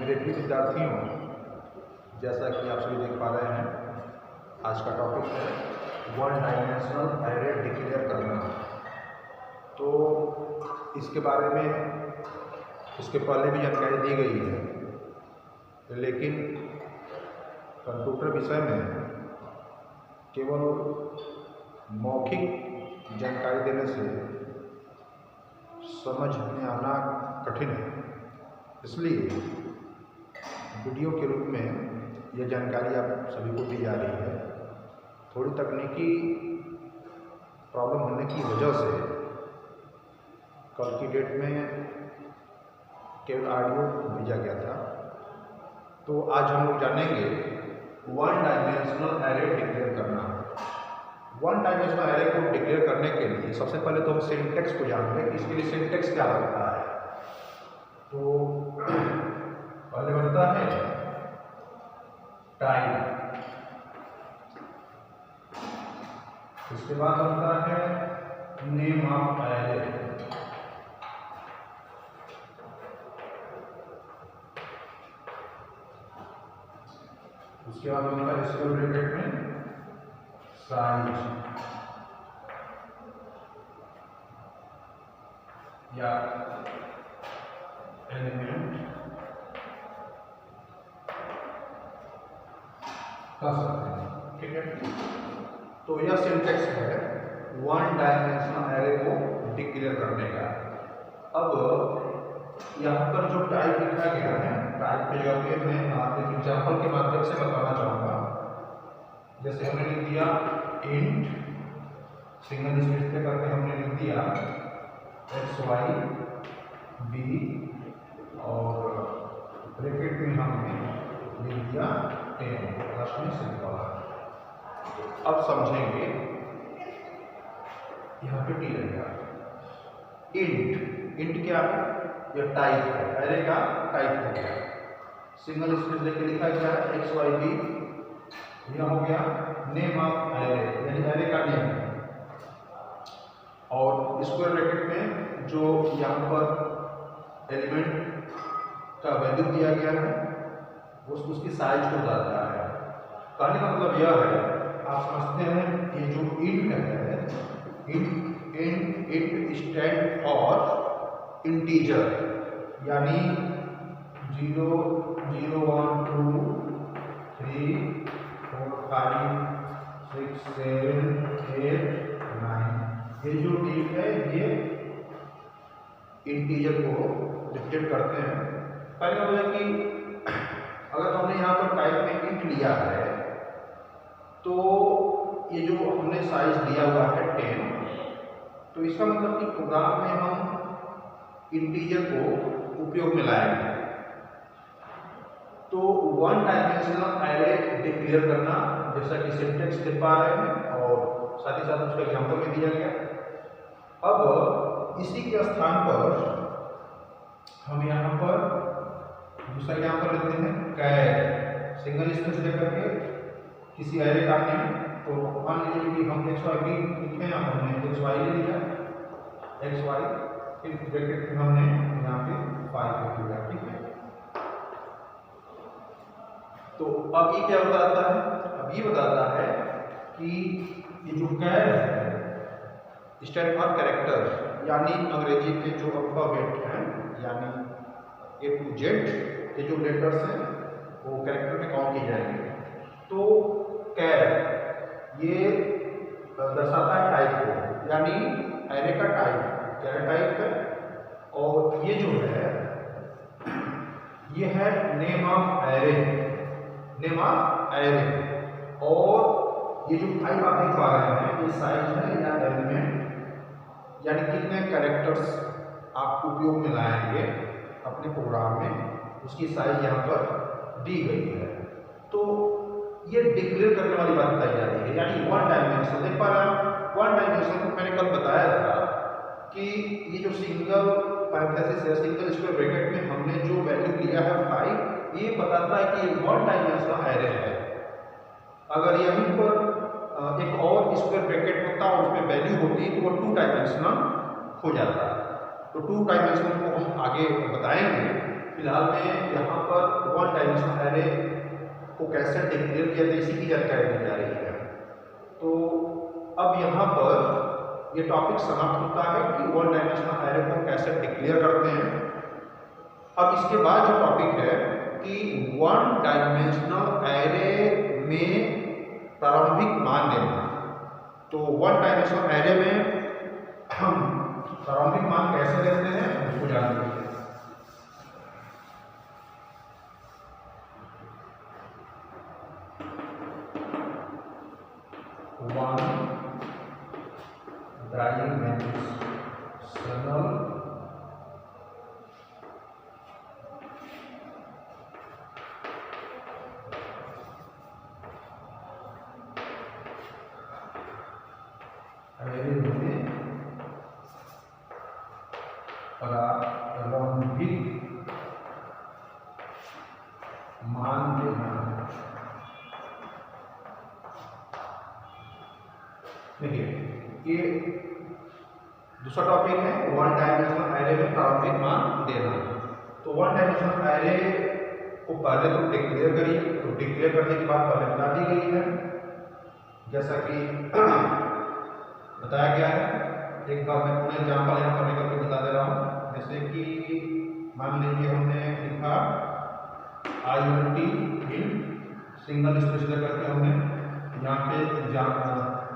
मेरे प्रिय विद्यार्थियों, जैसा कि आप सभी देख पा रहे हैं, आज का टॉपिक है वन डायमेंशनल एरे डिक्लेयर करना। तो इसके बारे में इसके पहले भी जानकारी दी गई है, लेकिन कंप्यूटर विषय में केवल मौखिक जानकारी देने से समझ में आना कठिन है। इसलिए वीडियो के रूप में यह जानकारी आप सभी को दी जा रही है। थोड़ी तकनीकी प्रॉब्लम होने की वजह से कल की डेट में केवल ऑडियो भेजा गया था। तो आज हम लोग जानेंगे वन डायमेंशनल एरे डिक्लेयर करना। वन डायमेंशनल एरे को डिक्लेयर करने के लिए सबसे पहले तो हम सिंटैक्स को जान लें कि इसके लिए सिंटैक्स क्या लगता है। तो पहले बनता है टाइप, उसके बाद बनता है नेम ऑफ एरे, उसके बाद बनता है स्क्वायर ब्रैकेट में साइज या एलिमेंट कर सकते हैं। ठीक है, तो यह सिंटैक्स है वन डायमेंशनल एरे को डिक्लेयर करने का। अब यहाँ पर जो टाइप लिखा गया है, टाइप की जगह पे मैं एक एग्जाम्पल के माध्यम से बताना चाहूँगा। जैसे हमने लिख दिया इंट, सिंगल स्पेस पे करके हमने लिख दिया xy b और ब्रैकेट में हमने लिख दिया 10 प्लस में सिंपल। अब समझेंगे, यहाँ पे टी रहेगा। इंट क्या है? यह टाइप है, एरे का टाइप हो गया। सिंगल स्पेस लेके लिखा गया है xy b, यह हो गया नेम ऑफ एरे यानी एरे का नेम। और स्क्वायर ब्रैकेट में जो यहाँ पर एलिमेंट का वैल्यू दिया गया है उसकी साइज को बताता है। कहने का मतलब यह है, आप समझते हैं ये जो इंट है, इंट स्टैंड फॉर इंटीजर, यानी 0 0 1 2 3 4 5 6 7 8 9, ये जो टीप है ये इंटीजर को रिप्रेजेंट करते हैं। पहले मतलब कि अगर हमने यहाँ पर टाइप में इंट लिया है तो ये जो हमने साइज दिया हुआ है 10, तो इसका मतलब कि प्रोग्राम में हम इंटीजर को उपयोग में लाएंगे। तो वन डायमेंशनल एरे डिक्लेयर करना, जैसा कि सिंटैक्स देख पा रहे हैं और साथ ही साथ उसका एग्जाम्पल भी दिया गया। अब इसी के स्थान पर हम यहाँ पर दूसरा एग्जाम्पल लेते हैं कैर, सिंगल स्पेस लेकर के किसी एरे का नेम। तो मान लीजिए कि हम xy b लिखे हैं, हमने xy ले लिया, xy फिर ब्रैकेट में हमने यहाँ पे 5 लिख दिया। ठीक है, तो अब ये क्या बताता है? अब ये बताता है कि ये जो कैर है स्टैंड फॉर कैरेक्टर, यानी अंग्रेजी के जो अल्फाबेट हैं, यानी A to Z के जो लेटर्स हैं वो कैरेक्टर में काउंट किए जाएंगे। तो कैर ये दर्शाता है टाइप को, यानी एरे का टाइप, कैर टाइप है। और ये जो है ये है name of array, name of array. और ये जो 5 आप देख पा रहे हैं ये साइज है या एलिमेंट, यानी कितने कैरेक्टर्स आप उपयोग में लाएंगे अपने प्रोग्राम में, उसकी साइज यहाँ पर दी गई है। तो ये डिक्लेयर करने वाली बात बताई जा रही है, यानी वन डायमेंशन। देख पा रहे हैं वन डायमेंशन को मैंने कल बताया था कि ये जो सिंगल पैरेंथेसिस है, सिंगल स्क्वायर ब्रैकेट में हमने जो वैल्यू लिया है 5, ये बताता है कि वन डायमेंशनल एरे है। अगर यहीं पर एक और स्क्वायर ब्रैकेट होता और उसमें वैल्यू होती तो वो 2 डायमेंशनल हो जाता है। तो 2 डायमेंशनल को हम आगे बताएंगे। फिलहाल में यहाँ पर वन डायमेंशनल एरे को कैसे डिक्लेयर किया जाए इसी की जानकारी दी जा रही है। तो अब यहाँ पर ये टॉपिक समाप्त होता है कि वन डायमेंशनल एरे को कैसे डिक्लेयर करते हैं। अब इसके बाद जो टॉपिक है कि वन डायमेंशनल एरे में प्रारंभिक मान देना। तो वन डायमेंशनल एरे में हम प्रारंभिक मान कैसे देते हैं उसको जान लीजिए। वन डायमेंशनल एरे में प्रारंभिक मान देना। देखिए ये दूसरा टॉपिक है वन डायमेंशनल एरे में प्रारंभिक मान देना। तो वन डायमेंशनल एरे को पहले तो डिक्लेयर करिए। तो डिक्लेयर करने के बाद पहले बता दी गई है जैसा कि बताया गया है। एक बार मैं पूरा एग्जाम्पल यहाँ पर लेकर के बता दे रहा हूँ। जैसे कि मान लीजिए हमने लिखा INT इन सिंगल स्पेस लेकर के हमने यहाँ पे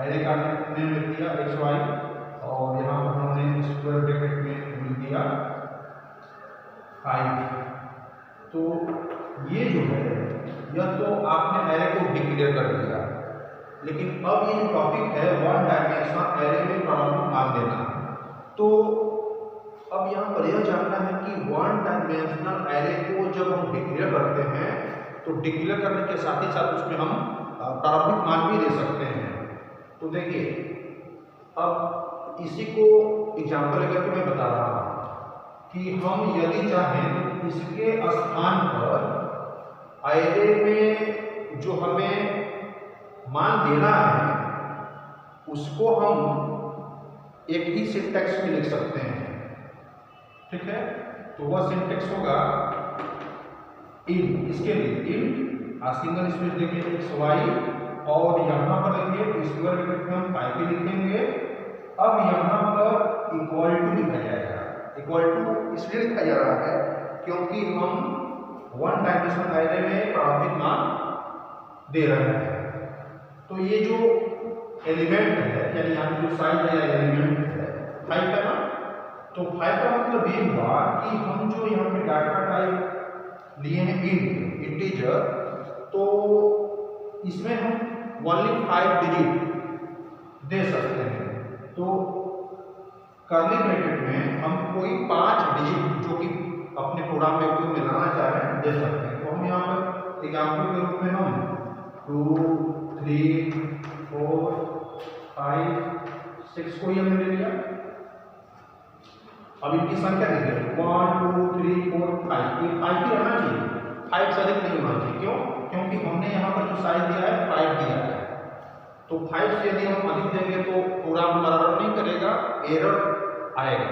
एरे का नेम लिख दिया XY और यहाँ पर हमने स्क्वायर ब्रैकेट में लिख दिया 5। तो ये जो है यह तो आपने एरे को डिक्लेयर कर दिया, लेकिन अब ये टॉपिक है वन डायमेंशनल एरे में प्रारंभिक मान देना। तो अब यहाँ पर यह जानना है कि वन डायमेंशनल एरे को जब हम डिक्लेयर करते हैं तो डिक्लेयर करने के साथ ही साथ उसमें हम प्रारंभिक मान भी दे सकते हैं। तो देखिए अब इसी को एग्जाम्पल लेकर के मैं बता रहा हूँ कि हम यदि चाहें तो इसके स्थान पर एरे में जो हमें मान देना है उसको हम एक ही सिंटैक्स में लिख सकते हैं। ठीक है, तो वह सिंटैक्स होगा इन, इसके लिए इन सिंगल स्पेस देंगे XY और यहाँ पर देखिए स्क्वायर ब्रैकेट में हम 5 लिखेंगे। अब यहाँ पर इक्वल टू लिखा जाएगा। इक्वल टू इसलिए लिखा जा रहा है क्योंकि हम वन डायमेंशनल एरे में प्रारंभिक मान दे रहे हैं। तो ये जो एलिमेंट है यानी यहाँ की जो साइज है या एलिमेंट है 5 है ना, तो 5 का मतलब ये हुआ कि हम जो यहाँ पे डाटा टाइप लिए हैं इंटीजर, तो इसमें हम ओनली 5 डिजिट दे सकते हैं। तो कर्ली ब्रैकेट में हम कोई 5 डिजिट जो कि अपने प्रोग्राम में उपयोग में लाना चाह रहे हैं दे सकते हैं। तो हम यहाँ पर एग्जाम्पल के रूप में हम 2 3 4 5 6 को ही हमने ले लिया। अब इनकी संख्या देखिए 1 2 3 4 5, ये 5 ही रहना चाहिए, 5 से अधिक नहीं होना चाहिए। क्यों? क्योंकि हमने यहाँ पर जो साइज दिया है 5 दिया है। तो 5 से यदि हम अधिक देंगे तो प्रोग्राम हमारा रन नहीं करेगा, एरर आएगा।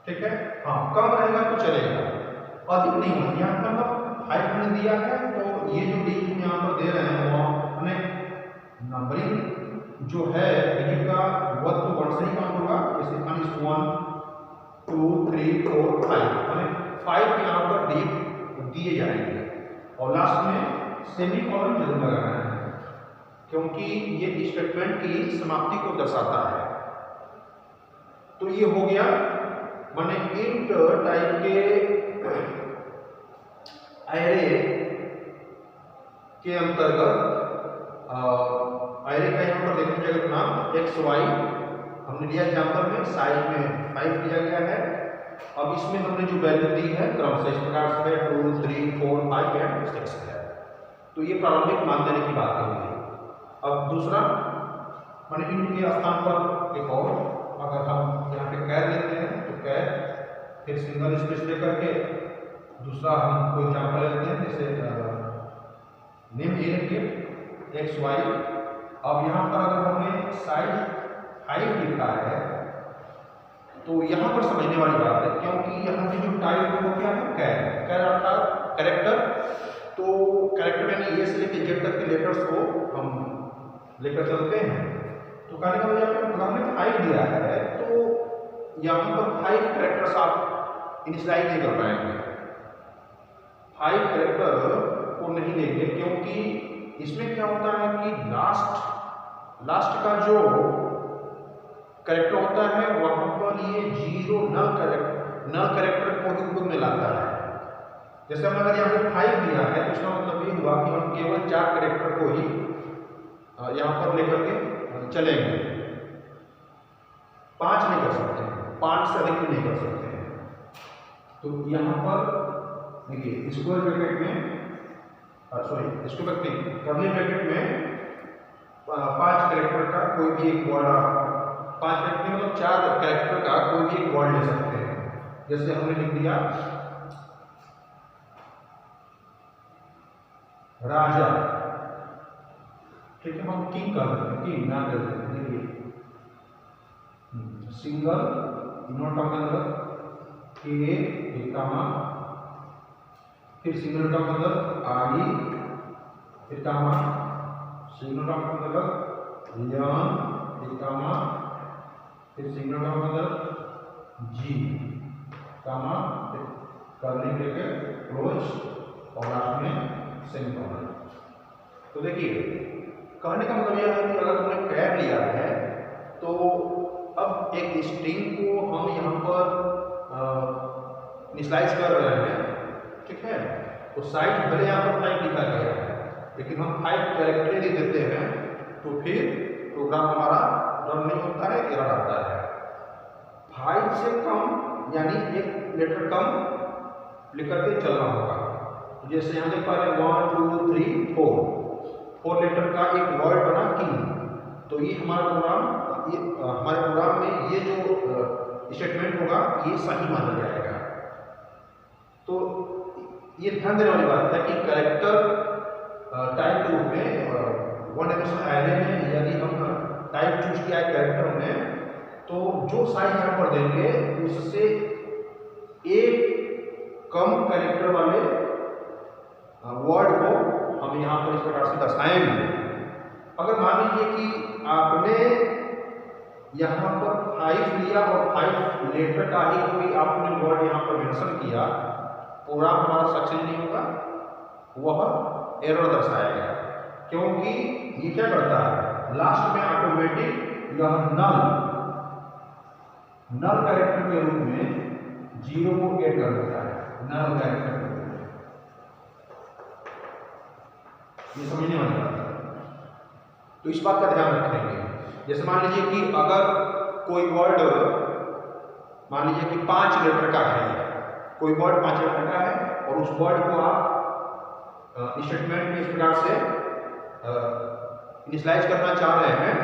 ठीक है, हाँ कम रहेगा तो चलेगा, अधिक नहीं होगा। यहाँ पर मतलब 5 हमने दिया है तो ये जो डिजिट यहाँ पर दे रहे हैं वो अपने नंबरिंग जो है डिजिट का वह तो 1 से ही काउंट होगा। जैसे 1 2 3 4 5 मैंने 5 यहाँ पर डिजिट दिए जाएंगे और लास्ट में सेमीकोलन जरूर लगाना है क्योंकि ये स्टेटमेंट की समाप्ति को दर्शाता है। तो ये हो गया माने इंट टाइप के एरे के अंतर्गत एरे का यहाँ पर देखिए जगह नाम XY हमने लिया एग्जाम्पल में, साइज में 5 दिया गया है। अब इसमें हमने जो वैल्यू दी है क्रमशः इस प्रकार से 2 3 4 5 एंड 6 है। तो ये प्रारंभिक मान देने की बात है। अब दूसरा माने इंट के स्थान पर एक और अगर हम यहाँ पे कैर लेते हैं तो कैर फिर सिंगल स्पेस लेकर के दूसरा हम कोई एग्जाम्पल लेते हैं जैसे नेम ए लिखिए XY। अब यहाँ पर अगर हमने साइज 5 लिखा है तो यहाँ पर समझने वाली बात है क्योंकि यहाँ की जो टाइप है वो क्या है कैर। लेकर चलते हैं। तो कहने का मतलब हमने 5 दिया है, तो यहाँ पर 5 कैरेक्टर्स आप इनिशियलाइज नहीं कर पाएंगे, 5 कैरेक्टर को नहीं देंगे, क्योंकि इसमें क्या होता है कि लास्ट का जो कैरेक्टर होता है वहां पर ये 0 नल कैरेक्टर को ही उपयोग में लाता है। जैसे हम अगर यहाँ पे 5 दिया है तो इसका मतलब ये हुआ कि हम केवल 4 कैरेक्टर को ही यहाँ पर लेकर के चलेंगे, 5 नहीं कर सकते, 5 से अधिक भी नहीं कर सकते हैं। तो यहाँ पर देखिए स्क्वायर ब्रैकेट में स्क्वायर ब्रैकेट कर्ली ब्रैकेट में 5 कैरेक्टर का कोई भी एक वर्ड, 5 कैरेक्टर मतलब 4 कैरेक्टर का कोई भी एक वर्ड ले सकते हैं। जैसे हमने लिख दिया राजा, ठीक है, हम किंग कर देते हैं, किंग नाम दे देते हैं। देखिए सिंगल नोट के अंदर के कामा, फिर सिंगल टर्म के अंदर आई, फिर कामा सिंगल टर्म के अंदर यन, कामा फिर सिंगल टर्म के अंदर जी, कामा फिर कर्ली ब्रैकेट क्लोज और लास्ट में सेमीकोलन। तो देखिए कहने का मतलब यह है कि अगर तुमने कैर लिया है तो अब एक स्ट्रिंग को हम यहाँ पर इनिशियलाइज कर रहे हैं, ठीक है, तो साइज भले यहाँ पर 5 लिखा गया है, लेकिन हम 5 कैरेक्टर ही देते हैं तो फिर प्रोग्राम हमारा रन नहीं होता है, एरर आता है। 5 से कम यानी एक लेटर कम लिख करके चलना होगा। जैसे यहाँ देख पा रहे हैं 1 2 3 4 लेटर का एक वर्ड बना किंग, तो ये हमारे प्रोग्राम में ये जो स्टेटमेंट होगा ये सही माना जाएगा। तो ये ध्यान देने वाली बात है कि कैरेक्टर टाइप के रूप में 1 डायमेंशनल एरे में यदि हम टाइप चूज किया है कैरेक्टर में, तो जो साइज यहाँ पर देंगे उससे एक कम कैरेक्टर वाले वर्ड को हम यहाँ पर इस प्रकार से दर्शाएंगे। अगर मान लीजिए कि आपने यहाँ पर 5 लिया और 5 लेटर का ही कोई आपने वर्ड यहाँ पर मेंशन किया, प्रोग्राम हमारा सक्सेस नहीं होगा, वह एरर दर्शाएगा, क्योंकि ये क्या करता है लास्ट में ऑटोमेटिक यह नल कैरेक्टर के रूप में 0 को ऐड कर देता है, नल कैरेक्टर के रूप में। ये समझने वाली बात है, तो इस बात का ध्यान रखेंगे। जैसे मान लीजिए कि अगर कोई वर्ड मान लीजिए कि 5 लेटर का है, कोई वर्ड 5 लेटर का है और उस वर्ड को आप स्टेटमेंट में इस प्रकार से इनिशियलाइज करना चाह रहे हैं,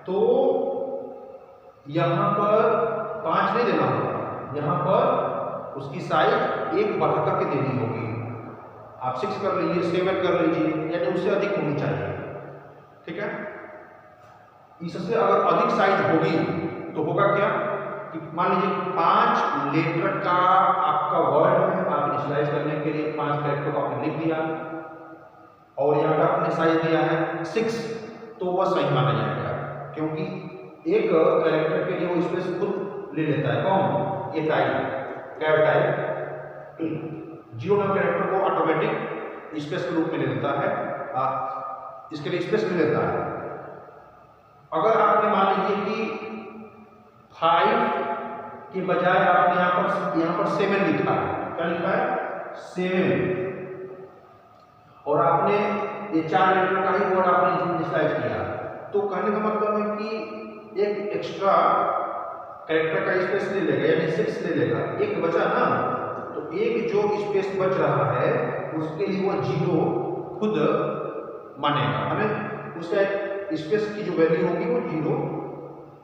तो यहाँ पर 5 नहीं देना होगा, यहाँ पर उसकी साइज 1 बढ़ा करके देनी होगी। आप 6 कर लीजिए, 7 कर लीजिए, यानी उससे अधिक होनी चाहिए, ठीक है। इससे अगर अधिक साइज होगी तो होगा क्या कि मान लीजिए 5 लेटर का आपका वर्ड है, आप इनिशियलाइज करने के लिए 5 कैरेक्टर को आपने लिख दिया और यहाँ का आपने साइज दिया है 6, तो वह सही माना जाएगा, क्योंकि एक कैरेक्टर के लिए वो स्पेस खुद ले लेता है। कौन? ये type, char type 0 number character को ऑटोमेटिक स्पेस के रूप में ले लेता है, इसके लिए स्पेस ले लेता है। अगर आपने मान लीजिए कि 5 के बजाय आपने यहाँ पर 7 लिखा है, क्या लिखा है 7, और आपने ये 4 लेटर का ही वर्ड आपने इनिशियलाइज किया, तो कहने का मतलब है कि एक एक्स्ट्रा कैरेक्टर का स्पेस ले लेगा, यानी 6 ले लेगा, एक बचा ना, तो एक जो स्पेस बच रहा है उसके लिए वो 0 खुद मानेगा, हमें उसका स्पेस की जो वैल्यू होगी वो 0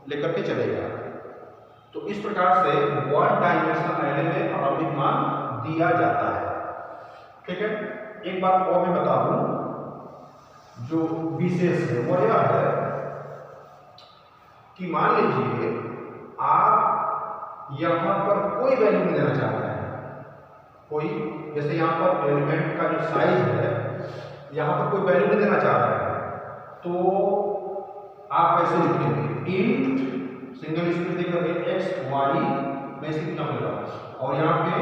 लेकर के चलेगा। तो इस प्रकार से 1 डायमेंशनल एरे में प्रारंभिक मान दिया जाता है, ठीक है। एक बात और मैं बता दूं जो विशेष है, वो यह है कि मान लीजिए आप यहाँ पर कोई वैल्यू नहीं देना चाहते हैं, कोई, जैसे यहाँ पर एलिमेंट का जो साइज है यहाँ पर कोई वैल्यू नहीं देना चाह रहे हैं, तो आप ऐसे लिखेंगे इंट सिंगल स्पेस देकर एक्स वाई मैं इसी नाम ले रहा हूँ और यहाँ पे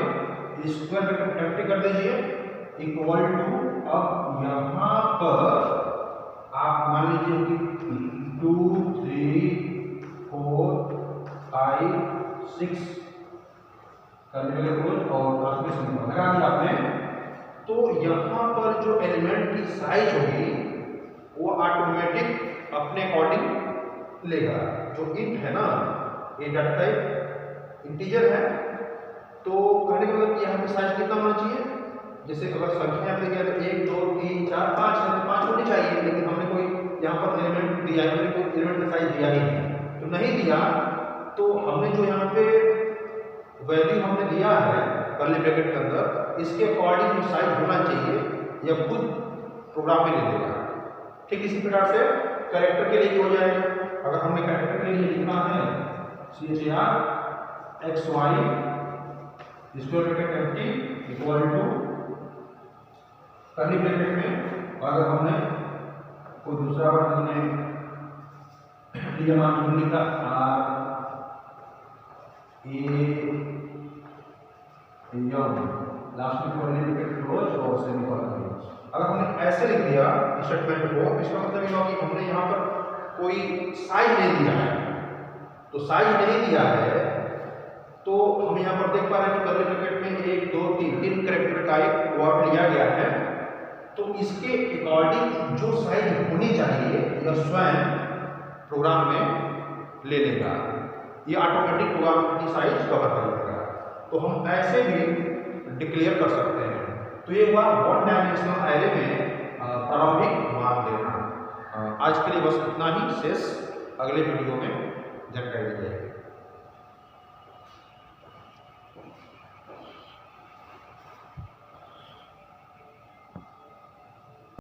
स्क्वायर ब्रैकेट एंट्री कर दीजिए इक्वल टू, अब यहाँ पर आप मान लीजिए कि 2 3 4 5 6 करने लगे रोज और ट्रांसमिशन लगा दिया आपने। तो यहाँ पर जो एलिमेंट की साइज होगी वो ऑटोमेटिक अपने अकॉर्डिंग लेगा। जो इंट है ना, ये डाटा टाइप इंटीजर है, तो कहने का मतलब यहाँ पे साइज कितना होना चाहिए, जैसे अगर संख्या पे गया तो 1 2 3 4 5 है तो 5 होनी चाहिए, लेकिन हमने कोई यहाँ पर एलिमेंट दिया है, हमने कोई एलिमेंट का साइज दिया ही नहीं, तो नहीं दिया तो हमने जो यहाँ पे वैल्यू हमने दिया है कर्ली ब्रैकेट के अंदर, इसके अकॉर्डिंग जो साइज होना चाहिए यह खुद प्रोग्राम में ले लेगा। ठीक इसी प्रकार से कैरेक्टर के लिए हो जाएगा। अगर हमने कैरेक्टर के लिए लिखना है CHR X Y square bracket empty equal to curly bracket में, अगर हमने कोई दूसरा वर्ड हमने मान लिखा R A लास्ट में कर्ली ब्रैकेट क्लोज और सेमीकोलन। अगर हमने ऐसे लिख दिया स्टेटमेंट को, इसका मतलब ये होगा कि हमने यहाँ पर कोई साइज नहीं दिया है, तो साइज नहीं दिया है तो हम यहाँ पर देख पा रहे हैं कि कर्ली ब्रैकेट में 1 2 3 कैरेक्टर का एक वर्ड लिया गया है, तो इसके अकॉर्डिंग जो साइज होनी चाहिए यह स्वयं प्रोग्राम में ले लेगा, ये ऑटोमेटिक प्रोग्राम की साइज कवर कर लेगा। तो हम ऐसे भी डिक्लेयर कर सकते हैं। तो ये हुआ 1 डायमेंशनल एरे में प्रारंभिक मान देना। आज के लिए बस इतना ही, शेष अगले वीडियो में जानकारी दी जाएगी।